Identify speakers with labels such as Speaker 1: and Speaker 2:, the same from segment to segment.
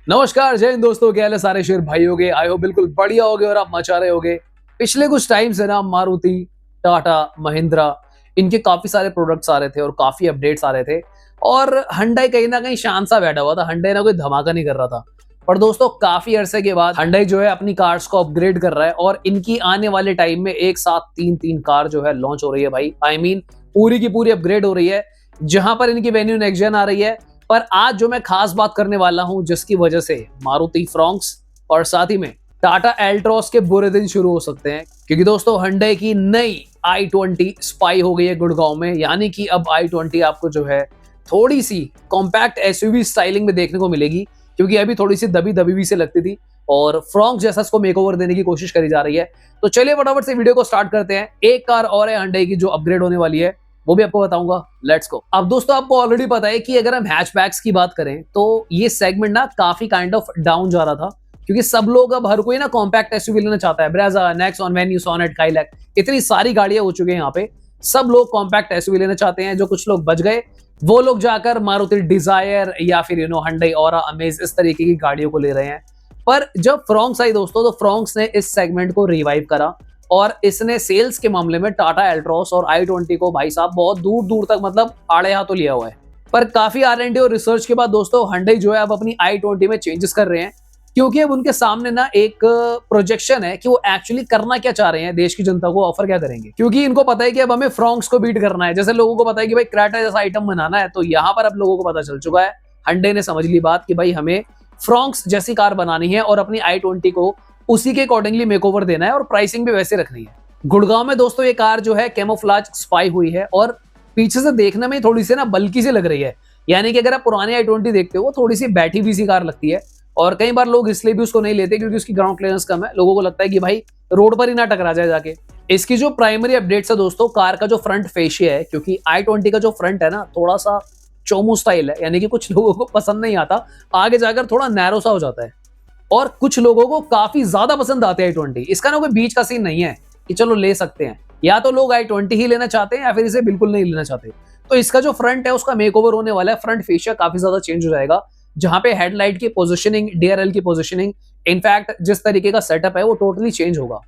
Speaker 1: नमस्कार, जय हिंद दोस्तों। क्या हाल है सारे शेर भाई होगे? आई हो बिल्कुल बढ़िया होगे और आप मचा रहे होगे। पिछले कुछ टाइम से ना मारुति, टाटा, महिंद्रा, इनके काफी सारे प्रोडक्ट्स आ रहे थे और काफी अपडेट्स आ रहे थे और Hyundai कहीं ना कहीं शांत सा बैठा हुआ था। Hyundai ना कोई धमाका नहीं कर रहा था। पर दोस्तों काफी अरसे के बाद Hyundai जो है अपनी कार्स को अपग्रेड कर रहा है और इनकी आने वाले टाइम में एक साथ तीन तीन कार जो है लॉन्च हो रही है भाई। पूरी की पूरी अपग्रेड हो रही है, जहां पर इनकी वेन्यू नेक्स्ट जेन आ रही है। पर आज जो मैं खास बात करने वाला हूं, जिसकी वजह से मारुति फ्रॉन्क्स और साथ ही में टाटा एल्ट्रॉस के बुरे दिन शुरू हो सकते हैं, क्योंकि दोस्तों Hyundai की नई i20 स्पाई हो गई है गुड़गांव में। यानी कि अब i20 आपको जो है थोड़ी सी कॉम्पैक्ट एसयूवी स्टाइलिंग में देखने को मिलेगी, क्योंकि अभी थोड़ी सी दबी दबी भी से लगती थी और फ्रॉन्क्स जैसा इसको मेकओवर देने की कोशिश करी जा रही है। तो चलिए फटाफट से वीडियो को स्टार्ट करते हैं। एक कार और है Hyundai की जो अपग्रेड होने वाली है, वो भी आपको बताऊंगा। Let's go. अब दोस्तों आपको ऑलरेडी पता है कि अगर हम हैचबैक्स की बात करें तो ये सेगमेंट ना काफी काइंड ऑफ डाउन जा रहा था, क्योंकि सब लोग अब हर कोई ना कॉम्पैक्ट एसयूवी लेना चाहता है। Brezza, Nexon, Venue, Sonet, Kylaq, इतनी सारी गाड़ियां हो चुकी हैं यहाँ पे। सब लोग कॉम्पैक्ट एसयूवी लेना चाहते हैं। जो कुछ लोग बच गए वो लोग जाकर मारुति डिजायर या फिर Hyundai ऑरा, अमेज, इस तरीके की गाड़ियों को ले रहे हैं। पर जब फ्रॉन्क्स आई दोस्तों, तो फ्रॉन्क्स ने इस सेगमेंट को रिवाइव करा और इसने सेल्स के मामले में टाटा एल्ट्रॉस और i20 को भाई साहब बहुत दूर दूर तक मतलब आड़े हाथों लिया हुआ है। पर काफी R&D और रिसर्च के बाद दोस्तों Hyundai जो है अब अपनी i20 में चेंजेस कर रहे हैं, क्योंकि अब उनके सामने ना एक प्रोजेक्शन है कि वो एक्चुअली करना क्या चाह रहे हैं, देश की जनता को ऑफर क्या करेंगे। क्योंकि इनको पता है कि अब हमें फ्रॉन्क्स को बीट करना है। जैसे लोगों को पता है कि भाई क्रेटा जैसा आइटम बनाना है, तो यहाँ पर अब लोगों को पता चल चुका है, Hyundai ने समझ ली बात कि भाई हमें फ्रॉन्क्स जैसी कार बनानी है और अपनी i20 को उसी के अकॉर्डिंगली मेकओवर देना है और प्राइसिंग भी वैसे रखनी है। गुड़गांव में दोस्तों ये कार जो है कैमोफ्लेज स्पाई हुई है और पीछे से देखने में थोड़ी सी ना बल्कि सी लग रही है। यानी कि अगर आप पुरानी i20 देखते हो, वो थोड़ी सी बैठी हुई सी कार लगती है और कई बार लोग इसलिए भी उसको नहीं लेते क्योंकि उसकी ग्राउंड क्लियरेंस कम है। लोगों को लगता है कि भाई रोड पर ही ना टकरा जाए जाके। इसकी जो प्राइमरी अपडेट्स है दोस्तों, कार का जो फ्रंट फेशिया है, क्योंकि i20 का जो फ्रंट है ना थोड़ा सा चोमू स्टाइल है, यानी कि कुछ लोगों को पसंद नहीं आता, आगे जाकर थोड़ा नैरो सा हो जाता है और कुछ लोगों को काफी ज्यादा पसंद आते हैं i20। इसका ना कोई बीच का सीन नहीं है कि चलो ले सकते हैं, या तो लोग i20 ही लेना चाहते हैं या फिर इसे बिल्कुल नहीं लेना चाहते। तो इसका जो फ्रंट है उसका मेकओवर होने वाला है। फ्रंट फेशिया काफी ज्यादा चेंज हो जाएगा, जहां पे हेडलाइट की पोजीशनिंग, डीआरएल की पोजीशनिंग, इनफैक्ट जिस तरीके का सेटअप है वो टोटली चेंज होगा।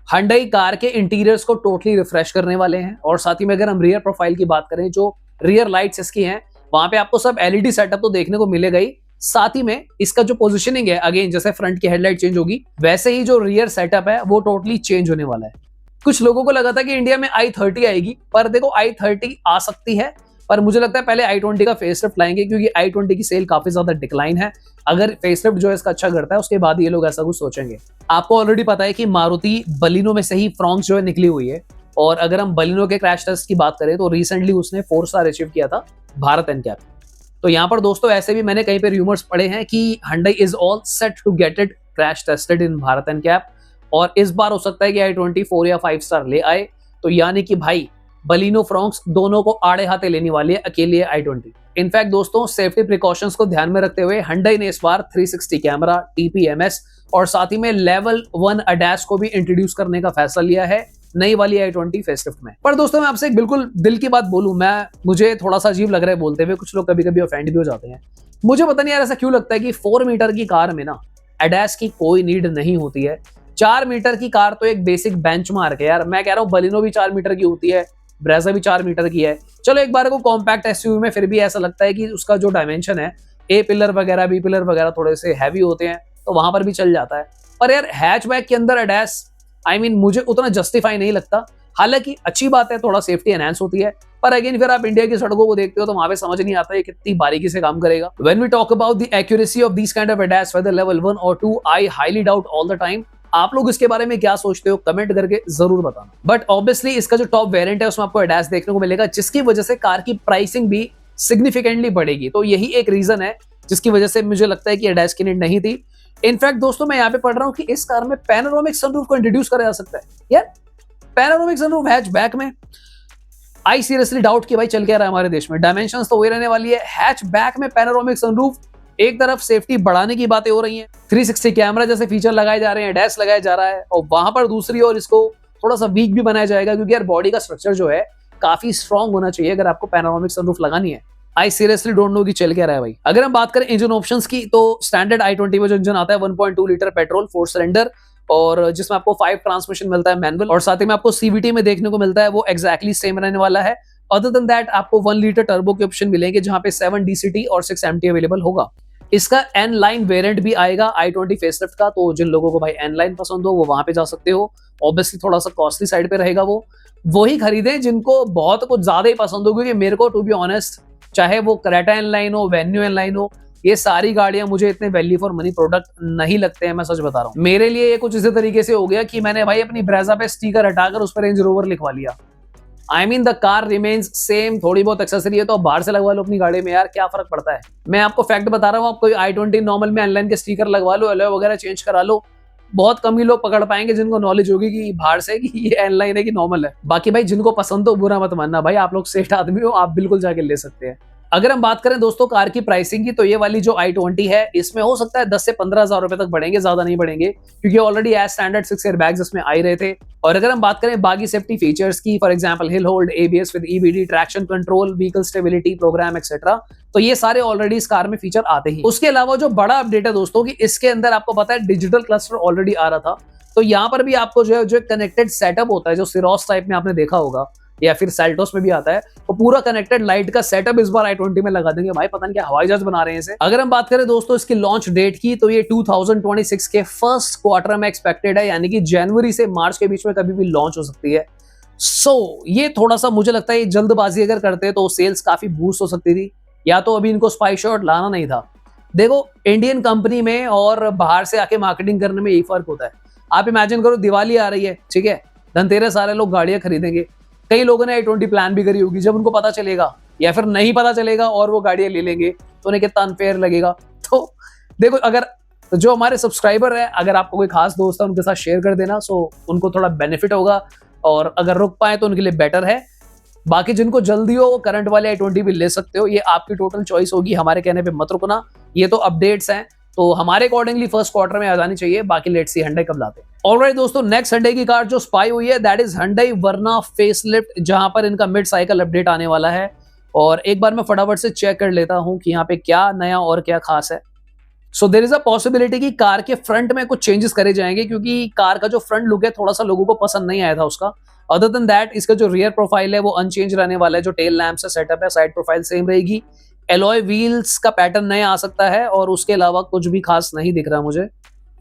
Speaker 1: Hyundai कार के इंटीरियर्स को टोटली रिफ्रेश करने वाले हैं और साथ ही में अगर हम रियर प्रोफाइल की बात करें, जो रियर लाइट्स इसकी हैं वहां पे आपको सब एलईडी सेटअप तो देखने को मिलेगा ही। साथ ही में इसका जो पोजीशनिंग है, अगेन जैसे फ्रंट की हेडलाइट चेंज होगी वैसे ही जो रियर सेटअप है वो टोटली चेंज होने वाला है। कुछ लोगों को लगा था कि इंडिया में i30 आएगी, पर देखो i30 आ सकती है, पर मुझे लगता है पहले i20 का फेसलिफ्ट लाएंगे, क्योंकि i20 की सेल काफी ज्यादा डिक्लाइन है। अगर फेसलिफ्ट जो है इसका अच्छा करता है उसके बाद ये लोग ऐसा कुछ सोचेंगे। आपको ऑलरेडी पता है कि मारुति बलिनो में से ही फ्रॉन्क्स जो है निकली हुई है, और अगर हम बलिनो के क्रैश टेस्ट की बात करें तो रिसेंटली उसने 4 स्टार अचीव किया था भारत एनकैप। तो यहाँ पर दोस्तों ऐसे भी मैंने कहीं पे रूमर्स पढ़े हैं कि Hyundai is all set to get it crash tested in Bharat NCAP, और इस बार हो सकता है कि i20 4 या 5 स्टार ले आए। तो यानी कि भाई बलिनो फ्रॉन्क्स दोनों को आड़े हाथे लेने वाली है अकेले i20। इनफैक्ट दोस्तों सेफ्टी प्रिकॉशंस को ध्यान में रखते हुए Hyundai ने इस बार 360 कैमरा, TPMS और साथ ही में लेवल 1 ADAS को भी इंट्रोड्यूस करने का फैसला लिया है नई वाली i20 फेसलिफ्ट में। पर दोस्तों मैं आपसे एक बिल्कुल दिल की बात बोलूं, मुझे थोड़ा सा अजीब लग रहा है बोलते हुए, कुछ लोग कभी कभी ऑफेंड भी हो जाते हैं। मुझे पता नहीं यार ऐसा क्यों लगता है कि 4 मीटर की कार में ना ADAS की कोई नीड नहीं होती है। 4 मीटर की कार तो एक बेसिक बेंचमार्क है यार। मैं कह रहा हूँ बलिनो भी 4 मीटर की होती है, ब्रेजा भी 4 मीटर की है। चलो एक बार को कॉम्पैक्ट एसयूवी में फिर भी ऐसा लगता है कि उसका जो डायमेंशन है, ए पिलर वगैरह, बी पिलर वगैरह थोड़े से हैवी होते हैं, तो वहां पर भी चल जाता है। पर यार हैचबैक के अंदर ADAS मुझे उतना जस्टिफाई नहीं लगता। हालांकि अच्छी बात है, थोड़ा सेफ्टी एनहांस होती है, पर अगेन फिर आप इंडिया की सड़कों को देखते हो तो वहां पे समझ नहीं आता है कितनी बारीकी से काम करेगा। When we talk about the accuracy of these kind of ADAS, whether level 1 or 2, I highly doubt all the time। आप लोग इसके बारे में क्या सोचते हो कमेंट करके जरूर बताना। बट ऑब्वियसली इसका जो टॉप वेरिएंट है उसमें आपको ADAS देखने को मिलेगा, जिसकी वजह से कार की प्राइसिंग भी सिग्निफिकेंटली बढ़ेगी। तो यही एक रीजन है जिसकी वजह से मुझे लगता है कि ADAS की नीड नहीं थी। इनफैक्ट दोस्तों मैं यहाँ पे पढ़ रहा हूँ कि इस कार में पैनोरामिक सनरूफ को इंट्रोड्यूस करा जा सकता है। यार पैनोरामिक सनरूफ हैचबैक में, आई सीरियसली डाउट कि भाई चल क्या रहा है हमारे देश में। डायमेंशंस तो वही रहने वाली है। हैचबैक में पैनोरामिक सनरूफ, एक तरफ सेफ्टी बढ़ाने की बातें हो रही हैं, 360 कैमरा जैसे फीचर लगाए जा रहे हैं, ADAS लगाया जा रहा है, और वहां पर दूसरी ओर इसको थोड़ा सा वीक भी बनाया जाएगा, क्योंकि यार बॉडी का स्ट्रक्चर जो है काफी स्ट्रांग होना चाहिए अगर आपको पैनोरामिक सनरूफ लगानी है। आई सीरियसली डोंट नो कि चल क्या रहा है भाई। अगर हम बात करें इंजन ऑप्शंस की, तो स्टैंडर्ड i20 में जो इंजन आता है 1.2 लीटर पेट्रोल 4 सिलेंडर, और जिसमें आपको 5 ट्रांसमिशन मिलता है मैनुअल, और साथ ही में आपको सीवीटी में देखने को मिलता है वो एक्जैक्टली सेम रहने वाला है। अदर देन दैट आपको 1 लीटर टर्बो के ऑप्शन मिलेंगे, जहां पे 7 डीसीटी और 6 एमटी अवेलेबल होगा। इसका एन लाइन वेरिएंट भी आएगा i20 फेसलिफ्ट का, तो जिन लोगों को भाई एन लाइन पसंद हो वो वहां पे जा सकते हो। ऑब्वियसली थोड़ा सा कॉस्टली साइड पे रहेगा, वो वही खरीदें जिनको बहुत कुछ ज्यादा ही पसंद हो, क्योंकि मेरे को टू बी ऑनेस्ट, चाहे वो क्रेटा एन लाइन हो, वेन्यू एन लाइन हो, ये सारी गाड़ियां मुझे इतने वैल्यू फॉर मनी प्रोडक्ट नहीं लगते हैं, मैं सच बता रहा हूँ। मेरे लिए ये कुछ इसी तरीके से हो गया कि मैंने भाई अपनी ब्रेजा पे स्टिकर हटाकर उस पर रेंज रोवर लिखवा लिया। I mean the car remains same, थोड़ी बहुत एक्सेसरी है तो आप बाहर से लगवा लो अपनी गाड़ी में यार, क्या फर्क पड़ता है। मैं आपको फैक्ट बता रहा हूँ, आप कोई i20 नॉर्मल में ऑनलाइन के स्टिकर लगवा लो, अलॉय वगैरह चेंज करा लो, बहुत कम ही लोग पकड़ पाएंगे जिनको नॉलेज होगी कि बाहर से कि ये ऑनलाइन है कि नॉर्मल है। बाकी भाई जिनको पसंद हो बुरा मत मानना भाई, आप लोग सेठ आदमी हो, आप बिल्कुल जाके ले सकते हैं। अगर हम बात करें दोस्तों कार की प्राइसिंग की, तो ये वाली जो i20 है इसमें हो सकता है 10 से 15,000 रुपए तक बढ़ेंगे, ज्यादा नहीं बढ़ेंगे, क्योंकि already as standard 6 air bags इसमें आ ही रहे थे। और अगर हम बात करें बाकी सेफ्टी फीचर्स की, for example hill hold, ABS with EBD, traction control, vehicle stability program etcetera, तो ये सारे ऑलरेडी इस कार में फीचर आते ही। उसके अलावा जो बड़ा अपडेट है दोस्तों कि इसके अंदर आपको पता है डिजिटल क्लस्टर ऑलरेडी आ रहा था, तो यहाँ पर भी आपको जो कनेक्टेड सेटअप होता है, जो सिरोस टाइप में आपने देखा होगा या फिर सेल्टोस में भी आता है, तो पूरा कनेक्टेड लाइट का सेटअप इस बार i20 में लगा देंगे। भाई पता नहीं क्या हवाई जहाज बना रहे हैं इसे। अगर हम बात करें दोस्तों इसकी लॉन्च डेट की, तो ये 2026 के फर्स्ट क्वार्टर में एक्सपेक्टेड है, यानी कि जनवरी से मार्च के बीच में कभी भी लॉन्च हो सकती है। ये थोड़ा सा मुझे लगता है जल्दबाजी अगर करते तो सेल्स काफी बूस्ट हो सकती थी, या तो अभी इनको स्पाई शॉट लाना नहीं था। देखो इंडियन कंपनी में और बाहर से आके मार्केटिंग करने में यही फर्क होता है। आप इमेजिन करो दिवाली आ रही है, ठीक है, धनतेरस सारे लोग गाड़ियां खरीदेंगे, कई लोगों ने i20 प्लान भी करी होगी, जब उनको पता चलेगा या फिर नहीं पता चलेगा और वो गाड़ियां ले लेंगे तो उन्हें कितना अनफेयर लगेगा। तो देखो, अगर जो हमारे सब्सक्राइबर है, अगर आपको कोई खास दोस्त है उनके साथ शेयर कर देना, सो उनको थोड़ा बेनिफिट होगा, और अगर रुक पाए तो उनके लिए बेटर है। बाकी जिनको जल्दी हो वो करंट वाले i20 भी ले सकते हो, ये आपकी टोटल चॉइस होगी, हमारे कहने पे मत रुकना। ये तो अपडेट्स हैं, तो हमारे अकॉर्डिंगली फर्स्ट क्वार्टर में आ जानी चाहिए, बाकी लेट्स सी Hyundai कब लाते हैं। ऑलराइट दोस्तों, नेक्स्ट Hyundai की कार जो स्पाई हुई है that is Hyundai Verna facelift, जहां पर इनका मिड साइकिल अपडेट आने वाला है। और एक बार मैं फटाफट से चेक कर लेता हूं कि यहाँ पे क्या नया और क्या खास है। So there is a possibility कि कार के फ्रंट में कुछ चेंजेस करे जाएंगे, क्योंकि कार का जो फ्रंट लुक है थोड़ा सा लोगों को पसंद नहीं आया था उसका। अदर देन दैट इसका जो रियर प्रोफाइल है वो अनचेंज रहने वाला है, जो टेल लैंप से सेटअप है साइड प्रोफाइल सेम रहेगी। एलॉय व्हील्स का पैटर्न नया आ सकता है, और उसके अलावा कुछ भी खास नहीं दिख रहा मुझे।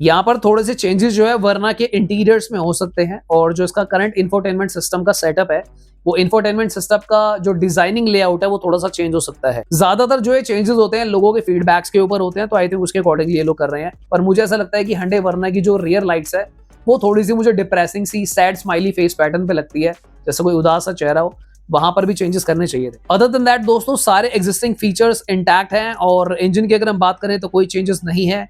Speaker 1: यहाँ पर थोड़े से चेंजेस जो है वर्ना के इंटीरियर्स में हो सकते हैं, और जो इसका करंट इंफोटेनमेंट सिस्टम का सेटअप है, वो इंफोटेनमेंट सिस्टम का जो डिजाइनिंग लेआउट है वो थोड़ा सा चेंज हो सकता है। ज्यादातर जो ये चेंजेस होते हैं लोगों के फीडबैक्स के ऊपर होते हैं, तो आई थिंक उसके अकॉर्डिंगली ये लोग कर रहे हैं। पर मुझे ऐसा लगता है कि Hyundai वर्ना की जो रियर लाइट्स है वो थोड़ी सी मुझे डिप्रेसिंग सी सैड स्माइली फेस पैटर्न पे लगती है, जैसे कोई उदास सा चेहरा हो, वहां पर भी चेंजेस करने चाहिए थे। अदर देन दैट दोस्तों सारे एग्जिस्टिंग फीचर्स इंटैक्ट हैं, और इंजन की अगर हम बात करें तो कोई चेंजेस नहीं है।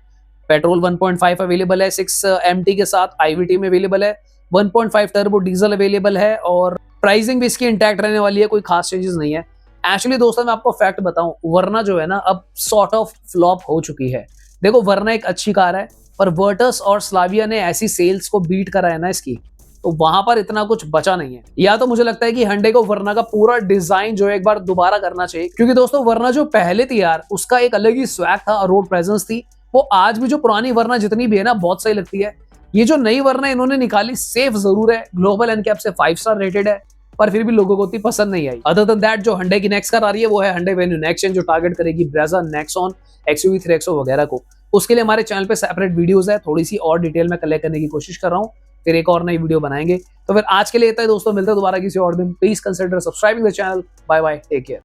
Speaker 1: पेट्रोल 1.5 अवेलेबल है, 6 MT के साथ IVT में अवेलेबल है, 1.5 टर्बो डीजल अवेलेबल है, और प्राइसिंग भी इसकी इंटैक्ट रहने वाली है, कोई खास चेंजेस नहीं है। एक्चुअली दोस्तों मैं आपको फैक्ट बताऊं, वर्ना जो है ना अब सॉर्ट ऑफ फ्लॉप हो चुकी है। देखो वर्ना एक अच्छी कार है, पर वर्टस और स्लाविया ने ऐसी सेल्स को बीट करा है ना इसकी, तो वहां पर इतना कुछ बचा नहीं है। या तो मुझे लगता है कि Hyundai को वर्ना का पूरा डिजाइन जो है एक बार दोबारा करना चाहिए, क्योंकि दोस्तों वर्ना जो पहले थी यार उसका एक अलग ही स्वैग था, रोड प्रेजेंस थी, वो आज भी जो पुरानी वर्ना जितनी भी है ना बहुत सही लगती है। ये जो नई वर्ना इन्होंने निकाली सेफ जरूर है, ग्लोबल एनकैप से 5 स्टार रेटेड है, पर फिर भी लोगों को उतनी पसंद नहीं आई। अदर देन दैट जो Hyundai की नेक्स्ट कार आ रही है वो है Hyundai Venue नेक्स्ट जेन, जो टारगेट करेगी ब्रेजा, नेक्सॉन, XUV 3XO वगैरह को। उसके लिए हमारे चैनल पे सेपरेट वीडियोस है, थोड़ी सी और डिटेल में कलेक्ट करने की कोशिश कर रहा हूँ, फिर एक और नई वीडियो बनाएंगे। तो फिर आज के लिए इतना ही दोस्तों, मिलते हैं दोबारा किसी और दिन। Please consider subscribing the channel. Bye bye, take care.